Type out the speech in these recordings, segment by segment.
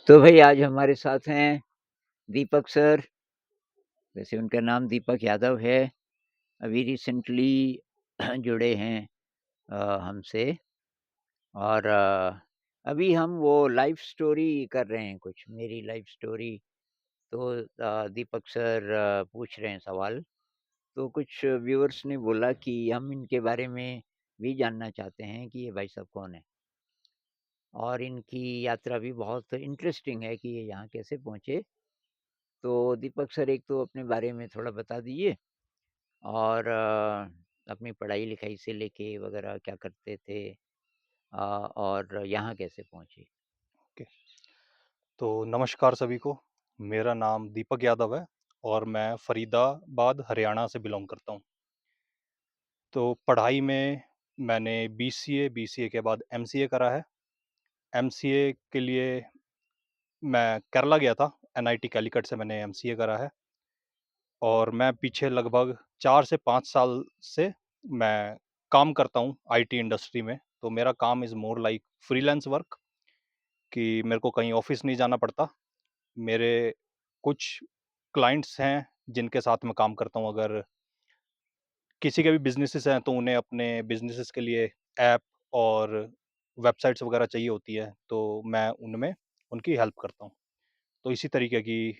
तो भई आज हमारे साथ हैं दीपक सर, वैसे उनका नाम दीपक यादव है। अभी रिसेंटली जुड़े हैं हमसे और अभी हम वो लाइफ़ स्टोरी कर रहे हैं कुछ, मेरी लाइफ़ स्टोरी। तो दीपक सर पूछ रहे हैं सवाल, तो कुछ व्यूअर्स ने बोला कि हम इनके बारे में भी जानना चाहते हैं कि ये भाई साहब कौन हैं? और इनकी यात्रा भी बहुत इंटरेस्टिंग है कि ये यहाँ कैसे पहुँचे। तो दीपक सर एक तो अपने बारे में थोड़ा बता दीजिए और अपनी पढ़ाई-लिखाई से लेके वगैरह क्या करते थे और यहाँ कैसे पहुँचे? ओके। तो नमस्कार सभी को। मेरा नाम दीपक यादव है और मैं फरीदाबाद हरियाणा से बिलोंग करता हूँ। तो पढ़ाई में मैंने बीसीए, बीसीए के बाद एमसीए करा है। एमसीए के लिए मैं केरला गया था। एनआईटी कैलीकट से मैंने एमसीए करा है और मैं पीछे लगभग 4 से 5 साल से मैं काम करता हूँ आईटी इंडस्ट्री में। तो मेरा काम is more like freelance work कि मेरे को कहीं ऑफ़िस नहीं जाना पड़ता। मेरे कुछ क्लाइंट्स हैं जिनके साथ मैं काम करता हूँ। अगर किसी के भी बिजनेसेस हैं तो उन्हें अपने बिजनेसेस के लिए ऐप और वेबसाइट्स वगैरह चाहिए होती है, तो मैं उनमें उनकी हेल्प करता हूँ। तो इसी तरीके की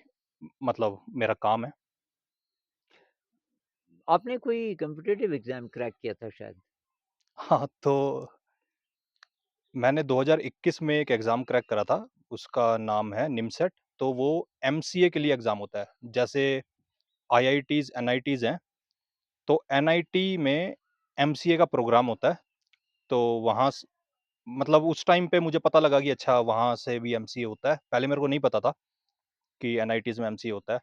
मतलब मेरा काम है। आपने कोई कॉम्पिटिटिव एग्ज़ाम क्रैक किया था शायद? हाँ, तो मैंने 2021 में एक एग्ज़ाम क्रैक करा था, उसका नाम है निमसेट। तो वो एमसीए के लिए एग्ज़ाम होता है। जैसे आईआईटीज़, एनआईटीज़ हैं, तो एनआईटी में एमसीए का प्रोग्राम होता है। तो वहाँ स मतलब उस टाइम पे मुझे पता लगा कि अच्छा वहाँ से भी एमसीए होता है। पहले मेरे को नहीं पता था कि एनआईटीज़ में एमसीए होता है।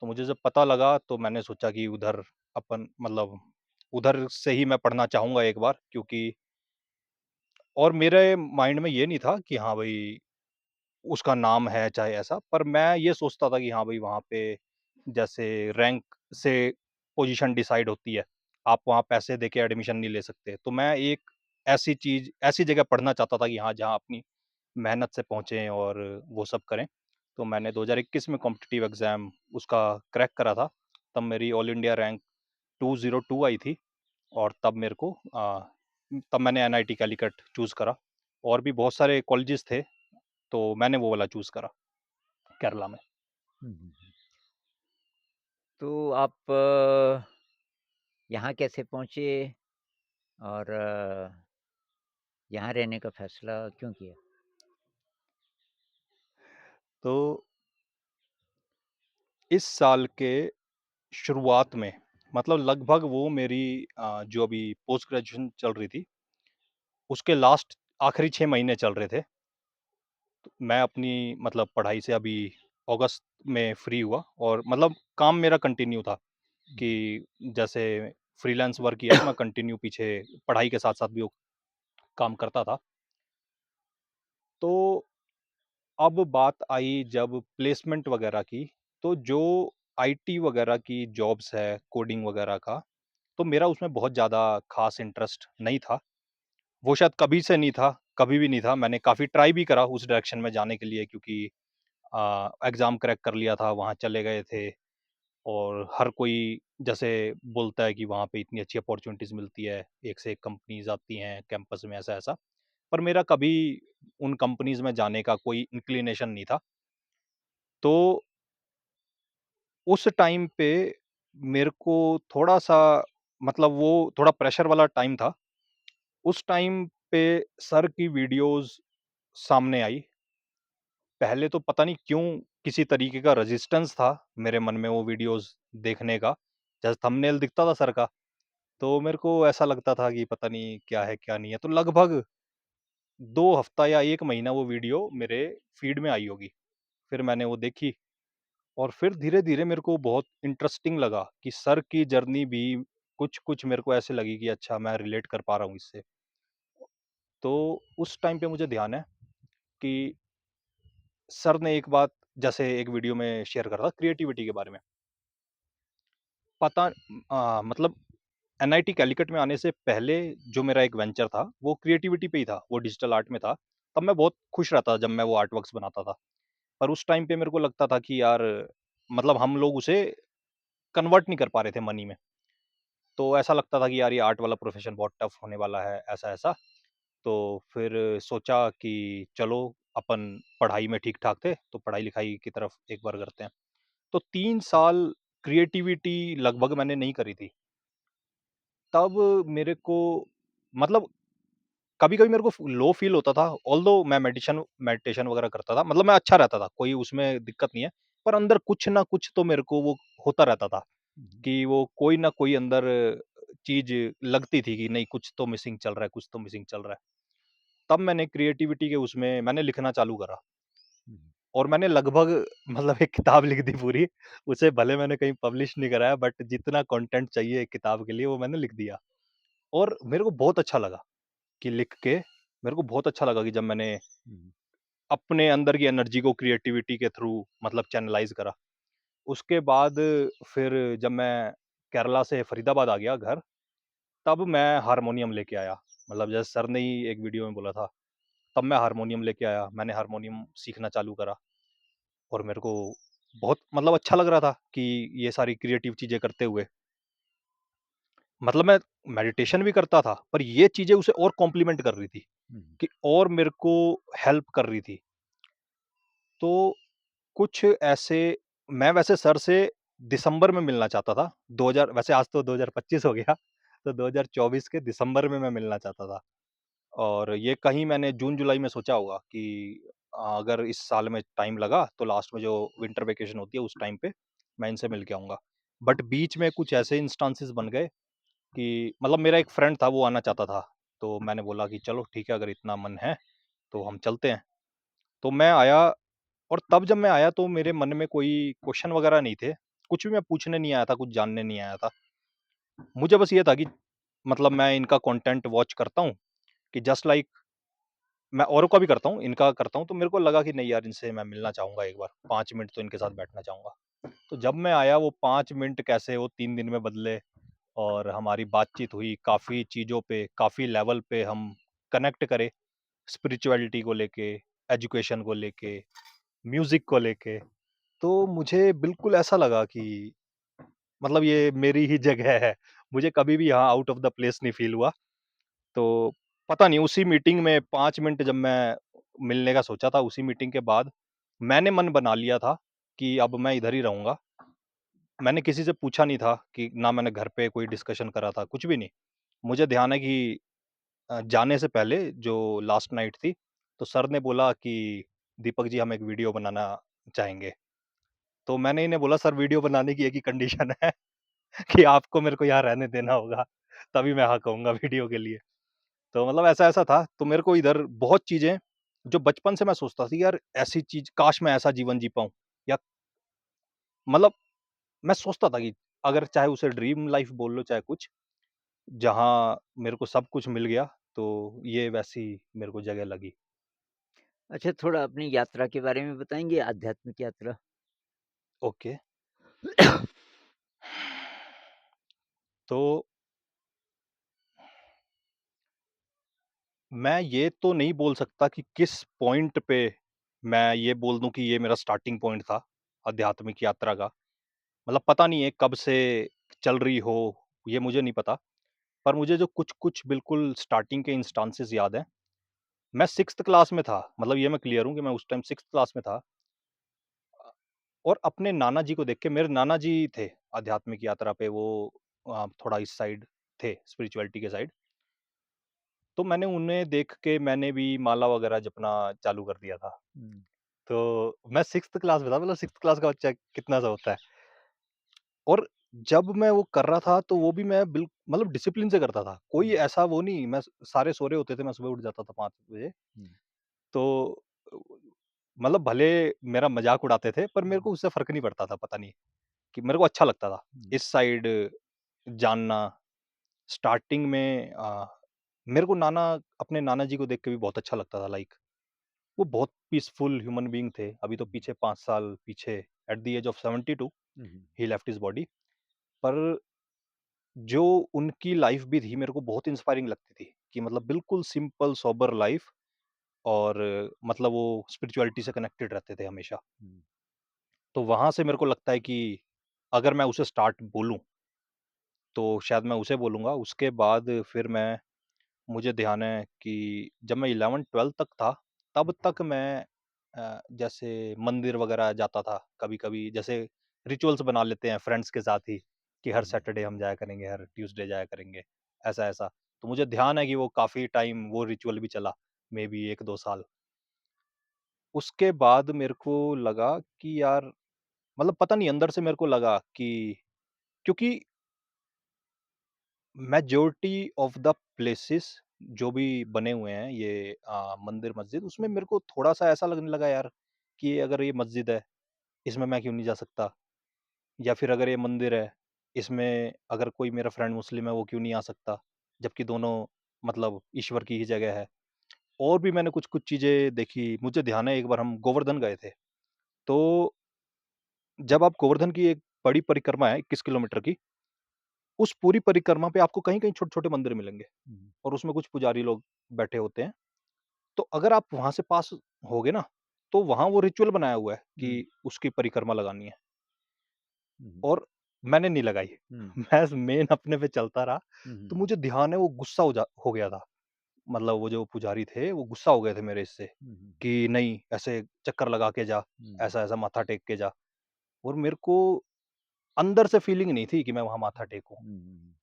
तो मुझे जब पता लगा तो मैंने सोचा कि उधर अपन मतलब उधर से ही मैं पढ़ना चाहूँगा एक बार, क्योंकि और मेरे माइंड में ये नहीं था कि हाँ भाई, उसका नाम है चाहे ऐसा, पर मैं ये सोचता था कि हाँ भाई, वहाँ पे जैसे रैंक से पोजीशन डिसाइड होती है। आप वहाँ पैसे देके एडमिशन नहीं ले सकते। तो मैं एक ऐसी जगह पढ़ना चाहता था कि हाँ, जहाँ अपनी मेहनत से पहुँचे और वो सब करें। तो मैंने 2021 में कॉम्पिटिटिव एग्ज़ाम उसका क्रैक करा था। तब मेरी ऑल इंडिया रैंक 202 आई थी और तब मैंने एनआईटी कैलीकट चूज़ करा। और भी बहुत सारे कॉलेजेस थे, तो मैंने वो वाला चूज़ करा केरला में। हुँ, हुँ, हुँ। तो आप यहाँ कैसे पहुँचे और यहाँ रहने का फ़ैसला क्यों किया? तो इस साल के शुरुआत में, मतलब लगभग वो मेरी जो अभी पोस्ट ग्रेजुएशन चल रही थी, उसके लास्ट आखिरी 6 महीने चल रहे थे। तो मैं अपनी मतलब पढ़ाई से अभी अगस्त में फ्री हुआ और मतलब काम मेरा कंटिन्यू था कि जैसे फ्रीलांस वर्क किया तो मैं कंटिन्यू पीछे पढ़ाई के साथ-साथ भी वो काम करता था। तो अब बात आई जब प्लेसमेंट वगैरह की, तो जो आईटी वगैरह की जॉब्स है, कोडिंग वगैरह का, तो मेरा उसमें बहुत ज़्यादा ख़ास इंटरेस्ट नहीं था। वो शायद कभी से नहीं था, कभी भी नहीं था। मैंने काफ़ी ट्राई भी करा उस डायरेक्शन में जाने के लिए, क्योंकि एग्ज़ाम क्रैक कर लिया था, वहाँ चले गए थे और हर कोई जैसे बोलता है कि वहाँ पे इतनी अच्छी अपॉर्च्युनिटीज़ मिलती है, एक से एक कंपनीज़ आती हैं कैंपस में, ऐसा-ऐसा। पर मेरा कभी उन कंपनीज़ में जाने का कोई इंक्लिनेशन नहीं था। तो उस टाइम पे मेरे को थोड़ा-सा मतलब वो थोड़ा प्रेशर वाला टाइम था। उस टाइम पे सर की वीडियोज़ सामने आई। पहले तो पता नहीं क्यों किसी तरीके का रेज़िस्टेंस था मेरे मन में वो वीडियोज़ देखने का। जैसे थंबनेल दिखता था सर का, तो मेरे को ऐसा लगता था कि पता नहीं क्या है, क्या नहीं है। तो लगभग 2 हफ्ता या 1 महीना वो वीडियो मेरे फ़ीड में आई होगी। फिर मैंने वो देखी और फिर धीरे-धीरे मेरे को बहुत इंटरेस्टिंग लगा कि सर की जर्नी भी कुछ-कुछ मेरे को ऐसे लगी कि अच्छा, मैं रिलेट कर पा रहा हूँ इससे। तो उस टाइम पे मुझे ध्यान है कि सर ने एक बात जैसे एक वीडियो में शेयर करा था क्रिएटिविटी के बारे में। मतलब एनआईटी कैलीकट में आने से पहले जो मेरा एक वेंचर था, वो क्रिएटिविटी पे ही था, वो डिजिटल आर्ट में था। तब मैं बहुत खुश रहता जब मैं वो आर्ट वर्क्स बनाता था। पर उस टाइम पे मेरे को लगता था कि यार मतलब हम लोग उसे कन्वर्ट नहीं कर पा रहे थे मनी में। तो ऐसा लगता था कि यार ये आर्ट वाला प्रोफ़ेशन बहुत टफ़ होने वाला है, ऐसा-ऐसा। तो फिर सोचा कि चलो अपन पढ़ाई में ठीक-ठाक थे, तो पढ़ाई-लिखाई की तरफ एक बार करते हैं। तो 3 साल क्रिएटिविटी लगभग मैंने नहीं करी थी। तब मेरे को मतलब कभी-कभी मेरे को लो फ़ील होता था, ऑल्दो मैं मेडिटेशन वगैरह करता था, मतलब मैं अच्छा रहता था, कोई उसमें दिक्कत नहीं है। पर अंदर कुछ ना कुछ तो मेरे को वो होता रहता था हुँ, हुँ। कि वो कोई ना कोई अंदर चीज़ लगती थी कि नहीं कुछ तो मिसिंग चल रहा है, कुछ तो मिसिंग चल रहा है। तब मैंने क्रिएटिविटी के उसमें मैंने लिखना चालू करा हुँ, हुँ। और मैंने लगभग मतलब एक किताब लिख दी पूरी। उसे भले मैंने कहीं पब्लिश नहीं कराया बट जितना कंटेंट चाहिए एक किताब के लिए वो मैंने लिख दिया। और मेरे को बहुत अच्छा लगा कि लिख के मेरे को बहुत अच्छा लगा कि जब मैंने हुँ, हुँ। अपने अंदर की एनर्जी को क्रिएटिविटी के थ्रू मतलब चैनलाइज़ करा। उसके बाद फिर जब मैं केरला से फरीदाबाद आ गया घर, तब मैं हारमोनियम लेके आया। मतलब जैसे सर ने ही एक वीडियो में बोला था, तब मैं हारमोनियम लेके आया। मैंने हारमोनियम सीखना चालू करा और मेरे को बहुत मतलब अच्छा लग रहा था कि ये सारी क्रिएटिव चीज़ें करते हुए। मतलब मैं मेडिटेशन भी करता था, पर ये चीज़ें उसे और कॉम्प्लीमेंट कर रही थी हुँ, हुँ। कि और मेरे को हेल्प कर रही थी। तो कुछ ऐसे मैं वैसे सर से दिसंबर में मिलना चाहता था। 2000 वैसे आज तो 2025 हो गया, तो 2024 के दिसंबर में मैं मिलना चाहता था। और ये कहीं मैंने जून-जुलाई में सोचा होगा कि अगर इस साल में टाइम लगा, तो लास्ट में जो विंटर वेकेशन होती है, उस टाइम पे मैं इनसे मिल के आऊँगा। बट बीच में कुछ ऐसे इंस्टांसेस बन गए कि मतलब मेरा एक फ्रेंड था, वो आना चाहता था। तो मैंने बोला कि चलो ठीक है, अगर इतना मन है, तो हम चलते हैं। तो मैं आया और तब जब मैं आया तो मेरे मन में कोई क्वेश्चन वगैरह नहीं थे। कुछ भी मैं पूछने नहीं आया था, कुछ जानने नहीं आया था। मुझे बस ये था कि मतलब मैं इनका कंटेंट वॉच करता हूँ कि जस्ट लाइक मैं औरों का भी करता हूँ, इनका करता हूँ, तो मेरे को लगा कि नहीं यार इनसे मैं मिलना चाहूँगा एक बार, 5 मिनट तो इनके साथ बैठना चाहूँगा। तो जब मैं आया वो 5 मिनट कैसे वो 3 दिन में बदले और हमारी बातचीत हुई, काफ़ी चीज़ों पे, काफ़ी लेवल पे हम कनेक्ट करे, स्पिरिचुअलिटी को लेके, एजुकेशन को लेके, म्यूज़िक को लेके। तो मुझे बिल्कुल ऐसा लगा कि मतलब ये मेरी ही जगह है। मुझे कभी भी यहाँ आउट ऑफ द प्लेस नहीं फ़ील हुआ। तो पता नहीं उसी मीटिंग में 5 मिनट जब मैं मिलने का सोचा था, उसी मीटिंग के बाद मैंने मन बना लिया था कि अब मैं इधर ही रहूँगा। मैंने किसी से पूछा नहीं था कि ना मैंने घर पे कोई डिस्कशन करा था, कुछ भी नहीं। मुझे ध्यान है कि जाने से पहले जो लास्ट नाइट थी, तो सर ने बोला कि दीपक जी हम एक वीडियो बनाना चाहेंगे। तो मैंने इन्हें बोला सर वीडियो बनाने की एक ही कंडीशन है कि आपको मेरे को यहाँ रहने देना होगा, तभी मैं हाँ कहूँगा वीडियो के लिए। तो मतलब ऐसा-ऐसा था, तो मेरे को इधर बहुत चीज़ें जो बचपन से मैं सोचता था कि यार ऐसी चीज़ काश मैं ऐसा जीवन जी पाऊँ या मतलब मैं सोचता था कि अगर चाहे उसे ड्रीम लाइफ़ बोल लो चाहे कुछ, जहाँ मेरे को सब कुछ मिल गया, तो ये वैसी मेरे को जगह लगी। अच्छा, थोड़ा अपनी यात्रा के बारे में बताएँगे, आध्यात्मिक यात्रा? ओके, तो मैं ये तो नहीं बोल सकता कि किस पॉइंट पे मैं ये बोल दूँ कि ये मेरा स्टार्टिंग पॉइंट था, आध्यात्मिक यात्रा का। मतलब पता नहीं है कब से चल रही हो, ये मुझे नहीं पता। पर मुझे जो कुछ-कुछ बिल्कुल स्टार्टिंग के इंस्टांसेस याद हैं। मैं 6th क्लास में था, मतलब ये मैं क्लियर हूँ कि मैं उस टाइम 6th क्लास में था और अपने नाना जी को देख के मेरे नाना जी थे आध्यात्मिक यात्रा पे वो थोड़ा इस साइड थे, स्पिरिचुअलिटी के साइड। तो मैंने उन्हें देख के मैंने भी माला वगैरह जपना चालू कर दिया था। हुँ, तो मैं 6th क्लास में था, मतलब 6th क्लास का बच्चा कितना-सा होता है। और जब मैं वो कर रहा था तो वो भी मैं मतलब डिसिप्लिन से करता था। कोई हुँ, ऐसा वो नहीं मैं सारे सो रहे होते थे, मैं सुबह उठ जाता था 5 बजे। हुँ, तो अ, मतलब भले मेरा मज़ाक उड़ाते थे, पर मेरे हुँ, को उससे फ़र्क नहीं पड़ता था, पता नहीं, कि मेरे को अच्छा लगता था। हुँ, इस साइड जानना, स्टार्टिंग में मेरे को अपने नाना जी को देख के भी बहुत अच्छा लगता था लाइक वो बहुत पीसफुल ह्यूमन बीइंग थे। अभी तो हुँ, पीछे 5 साल पीछे एट द एज ऑफ 72 हुँ, हुँ, ही लेफ्ट हिज़ बॉडी। पर जो उनकी लाइफ़ भी थी, मेरे को बहुत इंस्पायरिंग लगती थी कि मतलब बिल्कुल सिंपल सोबर लाइफ़ और मतलब वो स्पिरिचुअलिटी से कनेक्टेड रहते थे हमेशा। हुँ, तो वहाँ से मेरे को लगता है कि अगर मैं उसे स्टार्ट बोलूँ, तो शायद मैं उसे बोलूँगा। उसके बाद फिर मुझे ध्यान है कि जब मैं 11th-12th तक था, तब तक मैं जैसे मंदिर वगैरह जाता था कभी-कभी, जैसे रिचुअल्स बना लेते हैं फ्रेंड्स के साथ ही, कि हर हुँ, सैटरडे हम जाया करेंगे, हर ट्यूसडे जाया करेंगे, ऐसा-ऐसा। तो मुझे ध्यान है कि वो काफ़ी टाइम वो रिचुअल भी चला, मेबी 1-2 साल। उसके बाद मेरे को लगा कि यार, मतलब पता नहीं, अंदर से मेरे को लगा कि क्योंकि मेजॉरिटी ऑफ द प्लेसेस जो भी बने हुए हैं ये मंदिर मस्जिद, उसमें मेरे को थोड़ा-सा ऐसा लगने लगा यार, कि अगर ये मस्जिद है, इसमें मैं क्यों नहीं जा सकता? या फिर अगर ये मंदिर है, इसमें अगर कोई मेरा फ्रेंड मुस्लिम है, वो क्यों नहीं आ सकता? जबकि दोनों मतलब ईश्वर की ही जगह है। और भी मैंने कुछ-कुछ चीज़ें देखी। मुझे ध्यान है एक बार हम गोवर्धन गए थे। तो जब आप गोवर्धन की एक बड़ी परिक्रमा है 21 किलोमीटर की, उस पूरी परिक्रमा पे आपको कहीं-कहीं छोटे-छोटे मंदिर मिलेंगे हुँ, और उसमें कुछ पुजारी लोग बैठे होते हैं। तो अगर आप वहाँ से पास होगे ना, तो वहाँ वो रिचुअल बनाया हुआ है हुँ, कि उसकी परिक्रमा लगानी है, हुँ, और मैंने नहीं लगाई। हुँ, मैं मेन अपने पे चलता रहा। हुँ, तो हुँ, मुझे ध्यान है वो गुस्सा हो गया था। मतलब वो जो पुजारी थे, वो गुस्सा हो गए थे मेरे इससे, हुँ, हुँ, कि नहीं, ऐसे चक्कर लगा के जा, हुँ, ऐसा-ऐसा माथा टेक के जा। और मेरे को अंदर से फीलिंग नहीं थी कि मैं वहाँ माथा टेकूँ। हुँ,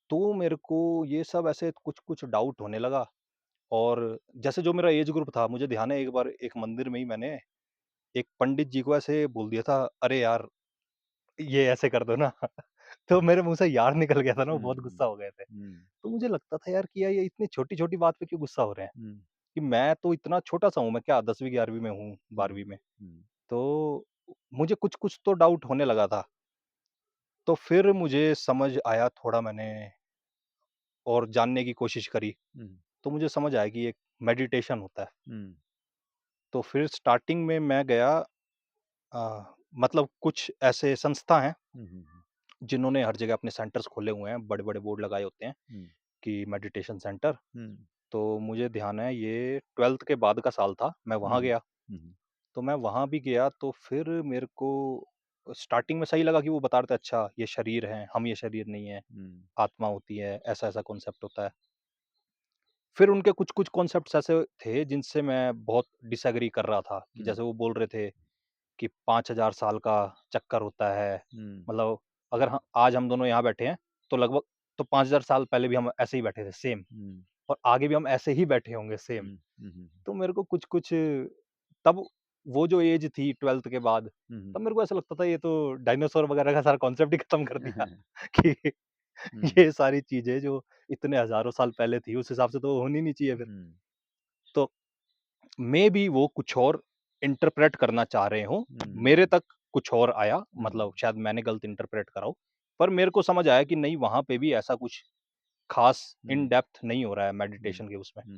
तो मेरे को ये सब ऐसे कुछ-कुछ डाउट होने लगा। और जैसे जो मेरा एज ग्रुप था, मुझे ध्यान है एक बार एक मंदिर में ही मैंने एक पंडित जी को ऐसे बोल दिया था, "अरे यार, ये ऐसे कर दो ना।" तो मेरे मुँह से यार निकल गया था ना, वो हुँ, बहुत गुस्सा हो गए थे। हुँ, तो मुझे लगता था यार कि यार ये इतनी छोटी-छोटी बात पे क्यों गुस्सा हो रहे हैं? हुँ, कि मैं तो इतना छोटा-सा हूँ, मैं क्या 10वीं-11वीं में हूँ, हुँ, 12वीं में। हुँ, तो मुझे कुछ-कुछ तो डाउट होने लगा था। तो फिर मुझे समझ आया थोड़ा, मैंने और जानने की कोशिश करी, हुँ, तो मुझे समझ आया कि एक मेडिटेशन होता है। हुँ, तो फिर स्टार्टिंग में मैं गया, मतलब कुछ ऐसे संस्था हैं, हुँ, हुँ, जिन्होंने हर जगह अपने सेंटर्स खोले हुए हैं, बड़े-बड़े बोर्ड लगाए होते हैं हुँ, कि मेडिटेशन सेंटर। हुँ, तो मुझे ध्यान है ये 12th के बाद का साल था, मैं हुँ, वहाँ गया। हुँ, तो मैं वहाँ भी गया, तो फिर मेरे को स्टार्टिंग में सही लगा कि वो बता रहे थे, अच्छा ये शरीर है, हम ये शरीर नहीं है, हुँ, आत्मा होती है, ऐसा-ऐसा कॉन्सेप्ट होता है। फिर उनके कुछ-कुछ कॉन्सेप्ट्स ऐसे थे जिनसे मैं बहुत डिसएग्री कर रहा था, कि हुँ, जैसे वो बोल रहे थे कि 5000 साल का चक्कर होता है। हुँ, मतलब अगर ह आज हम दोनों यहाँ बैठे हैं, तो लगभग तो 5000 साल पहले भी हम ऐसे ही बैठे थे, सेम, हुँ, और आगे भी हम ऐसे ही बैठे होंगे, सेम। हुँ, हुँ, तो मेरे को कुछ-कुछ तब, वो जो एज थी 12th के बाद, हुँ, तब मेरे को ऐसा लगता था ये तो डायनासोर वगैरह का सारा कॉन्सेप्ट ही खत्म कर दिया, कि हुँ, ये सारी चीज़ें जो इतने हज़ारों साल पहले थी, उस हिसाब से तो होनी नहीं चाहिए फिर। हुँ, तो मेबी वो कुछ और इंटरप्रेट करना चाह रहे हों। मेरे हुँ, तक कुछ और आया, हुँ, मतलब शायद मैंने गलत इंटरप्रेट करा हो। पर मेरे को समझ आया कि नहीं, वहाँ पे भी ऐसा कुछ ख़ास इन हुँ, डेप्थ नहीं हो रहा है हुँ, मेडिटेशन के उसमें। हुँ,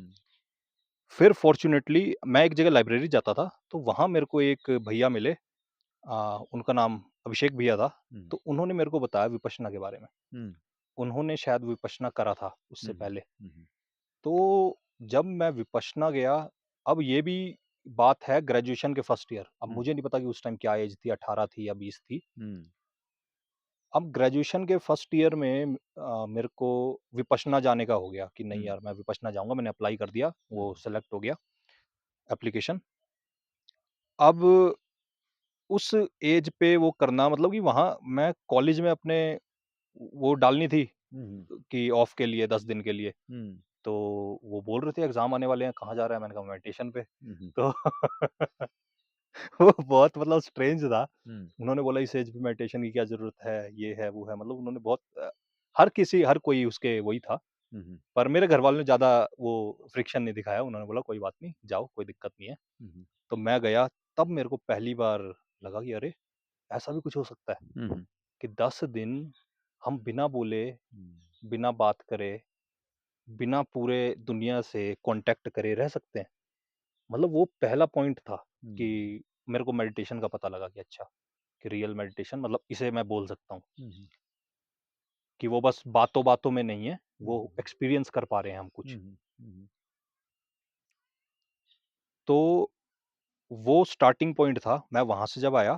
फिर फ़ॉर्च्यूनेटली मैं एक जगह लाइब्रेरी जाता था, तो वहाँ मेरे को एक भैया मिले, उनका नाम अभिषेक भैया था। हुँ, तो उन्होंने मेरे को बताया विपश्यना के बारे में। हुँ, उन्होंने शायद विपश्यना करा था हुँ, उससे पहले। हुँ, तो जब मैं विपश्यना गया, अब ये भी बात है ग्रेजुएशन के फर्स्ट ईयर। अब हुँ, मुझे नहीं पता कि उस टाइम क्या एज थी, 18 थी या 20 थी। हुँ, अब ग्रेजुएशन के फर्स्ट ईयर में मेरे को विपश्यना जाने का हो गया कि नहीं हुँ, यार, मैं विपश्यना जाऊँगा। मैंने अप्लाई कर दिया, हुँ, वो सेलेक्ट हो गया एप्लीकेशन। अब उस एज पे वो करना, मतलब कि वहाँ मैं कॉलेज में अपने वो डालनी थी हुँ, कि ऑफ के लिए 10 दिन के लिए। हुँ, तो वो बोल रहे थे एग्ज़ाम आने वाले हैं, कहाँ जा रहा है? मैंने कहा मेडिटेशन पे। हुँ, तो वो बहुत मतलब स्ट्रेंज था। हुँ, उन्होंने बोला इस एज पे मेडिटेशन की क्या ज़रूरत है? ये है, वो है, मतलब उन्होंने बहुत हर कोई उसके वही था। हुँ, पर मेरे घरवालों ने ज़्यादा वो फ्रिक्शन नहीं दिखाया। उन्होंने बोला कोई बात नहीं, जाओ, कोई दिक्कत नहीं है। हुँ, तो मैं गया, तब मेरे को पहली बार लगा कि अरे! ऐसा भी कुछ हो सकता है हुँ, कि 10 दिन हम बिना बोले, हुँ, बिना बात करे, बिना पूरे दुनिया से कॉन्टैक्ट करे रह सकते हैं। मतलब वो पहला पॉइंट था कि हुँ, मेरे को मेडिटेशन का पता लगा कि अच्छा, कि रियल मेडिटेशन मतलब इसे मैं बोल सकता हूँ, हुँ, कि वो बस बातों-बातों में नहीं है, हुँ, वो एक्सपीरियंस कर पा रहे हैं हम कुछ। हुँ, हुँ, तो वो स्टार्टिंग पॉइंट था, मैं वहाँ से जब आया,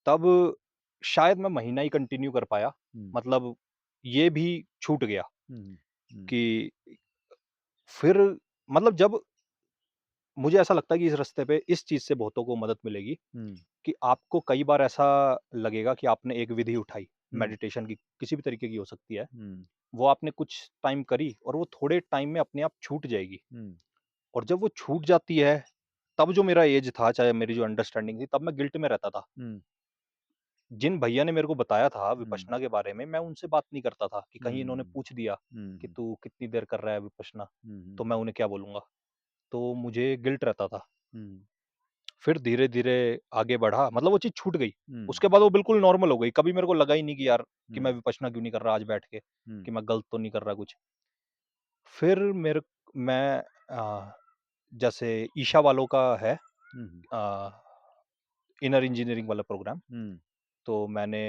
तब शायद मैं महीना ही कंटिन्यू कर पाया, हुँ, मतलब ये भी छूट गया हुँ, हुँ, कि फिर मतलब जब मुझे ऐसा लगता है कि इस रास्ते पे इस चीज़ से बहुतों को मदद मिलेगी हुँ, कि आपको कई बार ऐसा लगेगा कि आपने एक विधि उठाई, हुँ, मेडिटेशन की, किसी भी तरीके की हो सकती है, हुँ, वो आपने कुछ टाइम करी और वो थोड़े टाइम में अपने आप छूट जाएगी। हुँ, और जब वो छूट जाती है, तब जो मेरा एज था, चाहे मेरी जो अंडरस्टैंडिंग थी, तब मैं गिल्ट में रहता था। हुँ, जिन भैया ने मेरे को बताया था हुँ, विपश्यना के बारे में, मैं उनसे बात नहीं करता था कि कहीं इन्होंने हुँ, पूछ दिया कि हुँ, तू कितनी देर कर रहा है विपश्यना, हुँ, हुँ, तो मैं उन्हें क्या बोलूँगा? तो मुझे गिल्ट रहता था। हुँ, फिर धीरे-धीरे आगे बढ़ा, मतलब वो चीज़ छूट गई। हुँ, उसके बाद वो बिल्कुल नॉर्मल हो गई। कभी मेरे को लगा ही नहीं कि यार कि मैं हुँ, विपश्यना क्यों नहीं कर रहा आज बैठ के, हुँ, कि मैं गलत तो नहीं कर रहा कुछ। फिर मैं जैसे ईशा वालों का है हुँ, अ, इनर इंजीनियरिंग वाला प्रोग्राम, हुँ, तो मैंने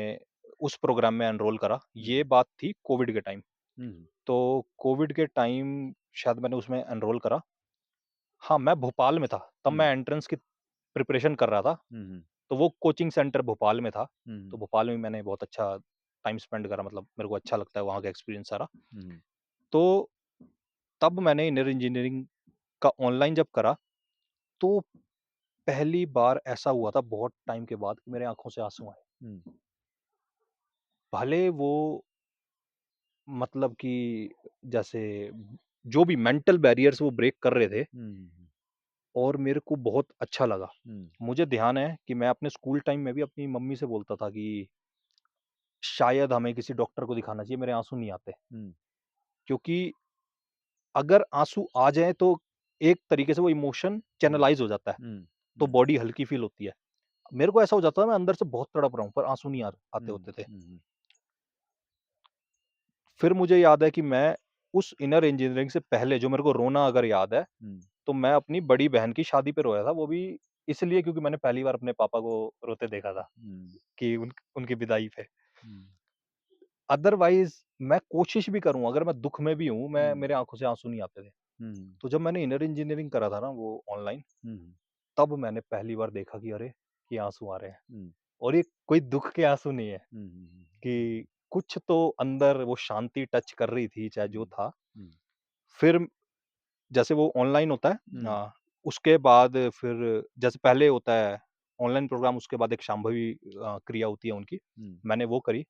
उस प्रोग्राम में एनरोल करा। हुँ, ये बात थी कोविड के टाइम। हुँ, तो कोविड के टाइम शायद मैंने उसमें एनरोल करा। हाँ, मैं भोपाल में था, तब हुँ, मैं एंट्रेंस की प्रिपरेशन कर रहा था। हुँ, तो वो कोचिंग सेंटर भोपाल में था। तो हुँ, भोपाल में मैंने बहुत अच्छा टाइम स्पेंड करा, मतलब मेरे को अच्छा लगता है वहाँ का एक्सपीरियंस सारा। हुँ, तो तब मैंने इनर इंजीनियरिंग का ऑनलाइन जब करा, तो पहली बार ऐसा हुआ था बहुत टाइम के बाद कि मेरे आँखों से आँसू आए। हुँ, भले वो मतलब कि जैसे जो भी मेंटल बैरियर्स वो ब्रेक कर रहे थे हुँ, और मेरे को बहुत अच्छा लगा। हुँ, मुझे ध्यान है कि मैं अपने स्कूल टाइम में भी अपनी मम्मी से बोलता था कि शायद हमें किसी डॉक्टर को दिखाना चाहिए, मेरे आँसू नहीं आते। हुँ, क्योंकि अगर आँसू आ जाएँ तो एक तरीके से वो इमोशन हुँ, चैनलाइज़ हो जाता है, हुँ, तो हुँ, बॉडी हल्की फ़ील होती है। मेरे को ऐसा हो जाता था मैं अंदर से बहुत तड़प रहा हूँ, पर आँसू नहीं आते हुँ, होते थे। हुँ, फिर मुझे याद है कि मैं उस इनर इंजीनियरिंग से पहले जो मेरे को रोना अगर याद है, हुँ, तो मैं अपनी बड़ी बहन की शादी पे रोया था, वो भी इसलिए क्योंकि मैंने पहली बार अपने पापा को रोते देखा था हुँ, कि उनकी विदाई पे। हुँ, अदरवाइज़ मैं कोशिश भी करूँ, अगर मैं दुःख में भी हूँ, मैं हुँ, मेरे आँखों से आँसू नहीं आते थे। हुँ, तो जब मैंने इनर इंजीनियरिंग करा था ना वो ऑनलाइन, हुँ, तब मैंने पहली बार देखा कि अरे! ये आँसू आ रहे हैं हुँ, और ये कोई दुःख के आँसू नहीं है हुँ, हुँ, कि कुछ तो अंदर वो शांति टच कर रही थी, चाहे जो हुँ, था। हुँ, फिर जैसे वो ऑनलाइन होता है हुँ, उसके बाद फिर जैसे पहले होता है ऑनलाइन प्रोग्राम, उसके बाद एक शांभवी क्रिया होती है उनकी, हुँ, मैंने वो करी।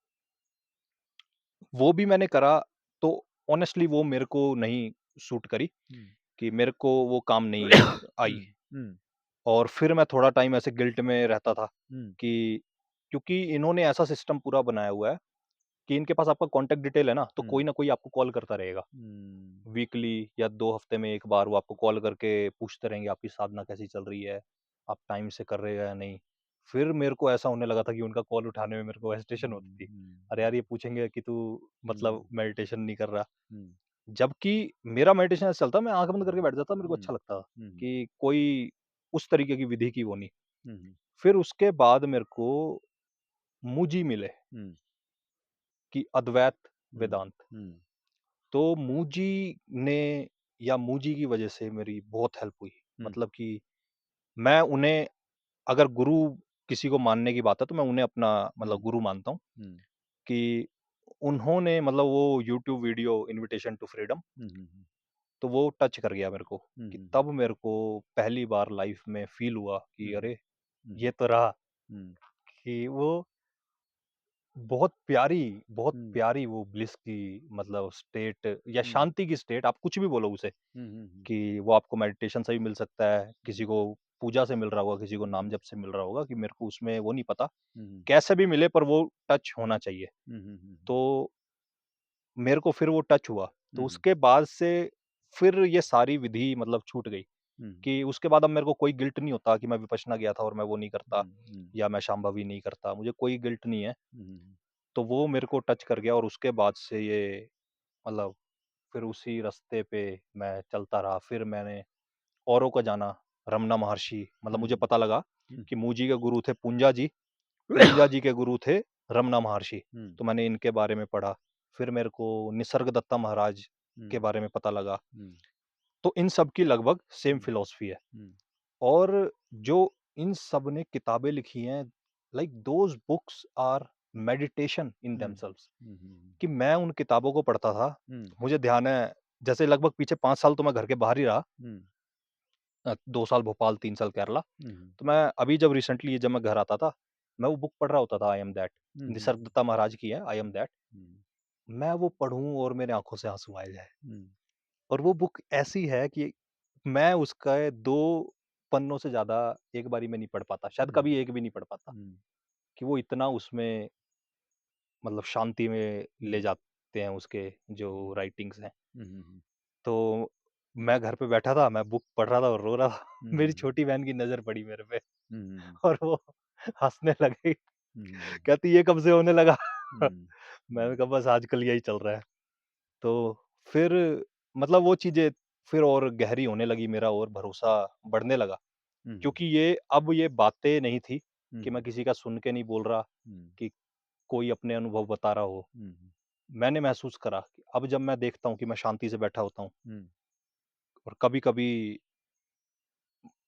वो भी मैंने करा, तो ऑनेस्टली वो मेरे को नहीं सूट करी, हुँ, कि मेरे को वो काम नहीं आई। हुँ, हुँ, और फिर मैं थोड़ा टाइम ऐसे गिल्ट में रहता था हुँ, कि क्योंकि इन्होंने ऐसा सिस्टम पूरा बनाया हुआ है कि इनके पास आपका कॉन्टैक्ट डिटेल है ना, तो कोई हुँ, ना कोई आपको कॉल करता रहेगा। हुँ, वीकली या 2 हफ्ते में 1 बार वो आपको कॉल करके पूछते रहेंगे आपकी साधना कैसी चल रही है, आप टाइम से कर रहे हो या नहीं। फिर मेरे को ऐसा होने लगा था कि उनका कॉल उठाने में मेरे को हेजिटेशन होती हुँ, थी। अरे हुँ, यार, ये पूछेंगे कि तू मतलब हुँ, मेडिटेशन नहीं कर रहा। हुँ, जबकि मेरा मेडिटेशन ऐसा चलता, मैं आँख बंद करके बैठ जाता, मेरे को हुँ, अच्छा लगता हुँ, कि कोई उस तरीके की विधि की वो नहीं। हुँ, फिर उसके बाद मेरे को मूजी मिले हुँ, कि अद्वैत हुँ, वेदांत। हुँ, तो मूजी ने या मूजी की वजह से मेरी बहुत हेल्प हुई। हुँ, मतलब कि मैं उन्हें, अगर गुरु किसी को मानने की बात है, तो मैं उन्हें अपना मतलब हुँ, गुरु मानता हूँ हुँ, कि उन्होंने मतलब वो YouTube video invitation to freedom, hmm, hmm, तो वो टच कर गया मेरे को हुँ, कि हुँ, तब मेरे को पहली बार लाइफ में फ़ील हुआ कि हुँ, अरे! हुँ, ये तो रहा हुँ, कि वो बहुत हुँ, प्यारी वो ब्लिस की मतलब स्टेट या हुँ, शांति की स्टेट, आप कुछ भी बोलो उसे, हुँ, हुँ, कि वो आपको मेडिटेशन से भी मिल सकता है, हुँ, किसी को पूजा से मिल रहा होगा, किसी को नाम हुँ, जप से मिल रहा होगा, कि मेरे को उसमें वो नहीं पता, हुँ, कैसे भी मिले पर वो टच होना चाहिए। हुँ, हुँ, हुँ, तो मेरे को फिर वो टच हुआ, तो हुँ, उसके बाद से फिर ये सारी विधि मतलब छूट गई, हुँ, कि उसके बाद अब मेरे को कोई गिल्ट नहीं होता कि मैं विपश्यना गया था और मैं वो नहीं करता, हुँ, हुँ, या मैं शांभवी नहीं करता, मुझे कोई गिल्ट नहीं है। हुँ, तो वो मेरे को टच कर गया और उसके बाद से ये मतलब फिर उसी रास्ते पे मैं चलता रहा। फिर मैंने औरों को जाना, रमना महर्षि, मतलब मुझे हुँ, पता लगा हुँ, कि मूजी के गुरु थे पूंजा जी, पूंजा जी के गुरु थे रमना महर्षि। हुँ, तो मैंने इनके बारे में पढ़ा। फिर मेरे को निसर्गदत्ता महाराज के हुँ, बारे में पता लगा। हुँ, तो इन सब की लगभग सेम हुँ, फिलॉसफी है। हुँ। और जो इन सब ने किताबें लिखी हैं, like those books are meditation in hmm. Themselves, hmm, hmm, कि मैं उन किताबों को पढ़ता था। हुँ, मुझे ध्यान है, जैसे लगभग पीछे 5 साल तो मैं घर के बाहर ही रहा। हुँ, 2 साल भोपाल, 3 साल केरला। हुँ, हुँ, तो मैं अभी जब रिसेंटली जब मैं घर आता था, मैं वो बुक पढ़ रहा होता था, आई एम दैट। हुँ, हुँ, निसर्ग दत्ता महाराज की है, आई एम दैट। हुँ, मैं वो पढ़ूँ और मेरे आँखों से आँसू आए जाएँ। हुँ, और वो बुक ऐसी है कि मैं उसका 2 पन्नों से ज़्यादा एक बारी में नहीं पढ़ पाता। शायद हुँ, कभी एक भी नहीं पढ़ पाता, हुँ, कि वो इतना उसमें मतलब शांति में ले हुँ, जाते हैं उसके जो हुँ, राइटिंग्स हैं। हुँ, हुँ, तो मैं घर पे बैठा था, मैं बुक पढ़ रहा था और रो रहा था। हुँ, मेरी हुँ, छोटी बहन की नज़र पड़ी मेरे पे हुँ, हुँ, और वो हँसने लगी। हुँ, कहती ये कब से होने लगा? हुँ, मैंने कहा बस आजकल यही चल रहा है। तो फिर मतलब वो चीज़ें फिर और गहरी होने लगी, मेरा और भरोसा बढ़ने लगा। हुँ, क्योंकि ये बातें नहीं थी हुँ, कि मैं किसी का सुन के नहीं बोल रहा, हुँ, कि कोई अपने अनुभव बता रहा हो। हुँ, मैंने महसूस करा कि अब जब मैं देखता हूँ कि मैं शांति से बैठा होता हूँ हुँ, और कभी-कभी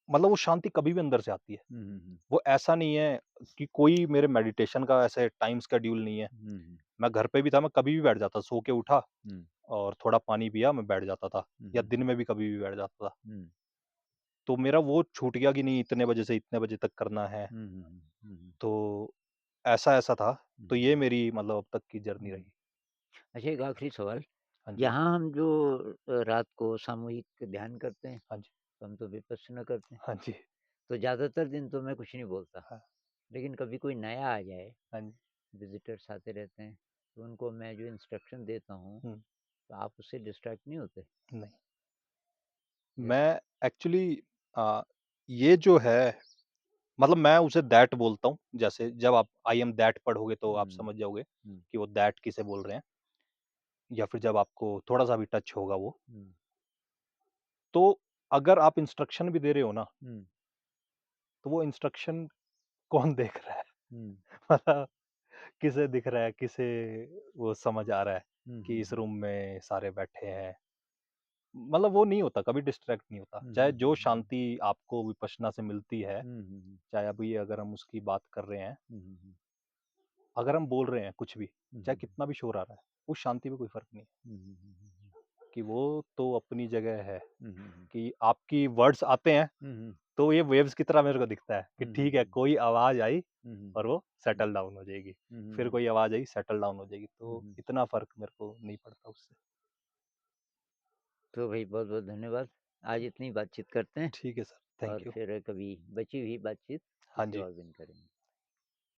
मतलब वो शांति कभी भी अंदर से आती है। हुँ, हुँ, वो ऐसा नहीं है कि कोई मेरे मेडिटेशन का ऐसे टाइम शेड्यूल नहीं है। हुँ, मैं घर पे भी था, मैं कभी भी बैठ जाता, सो के उठा हुँ, और थोड़ा पानी पिया, मैं बैठ जाता था, हुँ, या हुँ, दिन में भी कभी भी बैठ जाता था। हुँ, तो मेरा वो छूट गया कि नहीं इतने बजे से इतने बजे तक करना है। हुँ, हुँ, हुँ, तो ऐसा-ऐसा था। तो हुँ, ये मेरी मतलब अब तक की जर्नी हुँ। रही। अच्छा, एक आखिरी सवाल, हाँ जी। यहाँ हम जो रात को सामूहिक ध्यान करते हैं, हाँ जी। तो हम तो विपस्सना करते हैं, हाँ जी। तो ज़्यादातर दिन तो मैं कुछ नहीं बोलता, हाँ, लेकिन कभी कोई नया आ जाए, हाँ जी। विज़िटर्स आते रहते हैं, तो उनको मैं जो इंस्ट्रक्शन देता हूँ, हुँ, तो आप उससे डिस्ट्रैक्ट नहीं होते? नहीं। जैसे मैं एक्चुअली अ, ये जो है मतलब मैं उसे दैट बोलता हूँ। जैसे जब आप आई एम दैट पढ़ोगे तो आप हुँ, समझ जाओगे हुँ, कि वो दैट किसे बोल रहे हैं, या फिर जब आपको थोड़ा-सा भी टच होगा वो। हुँ, तो अगर आप इंस्ट्रक्शन भी दे रहे हो ना, हुँ, तो वो इंस्ट्रक्शन कौन देख रहा है? हुँ, मतलब किसे दिख रहा है, किसे वो समझ आ रहा है हुँ, कि हुँ, इस हुँ, रूम में सारे बैठे हैं। मतलब वो नहीं होता, कभी डिस्ट्रैक्ट नहीं होता। हुँ, चाहे हुँ, जो हुँ, शांति आपको विपश्यना से मिलती है, हुँ, हुँ, हुँ, चाहे अभी अगर हम उसकी बात कर रहे हैं, हुँ, हुँ, हुँ, अगर हम बोल रहे हैं कुछ भी, हुँ, चाहे हुँ, कितना भी शोर आ रहा है, उस शांति में कोई फ़र्क नहीं है, हुँ, हुँ, हुँ, कि वो तो अपनी जगह है। हुँ, हुँ, हुँ, कि आपकी वर्ड्स आते हैं, हुँ, हुँ, तो ये वेव्स की तरह मेरे को दिखता है कि हुँ, हुँ, ठीक है, हुँ, कोई आवाज़ आई हुँ, हुँ, और हुँ, वो सेटल डाउन हो जाएगी। हुँ, हुँ, फिर हुँ, कोई आवाज़ आई, सेटल डाउन हो जाएगी। हुँ, तो हुँ। इतना फ़र्क मेरे को नहीं पड़ता उससे। तो भाई बहुत-बहुत धन्यवाद। आज इतनी बातचीत करते हैं ठीक है सर, थैंक और यू। फिर कभी बची हुई बातचीत हाँ किसी जी। और दिन करेंगे।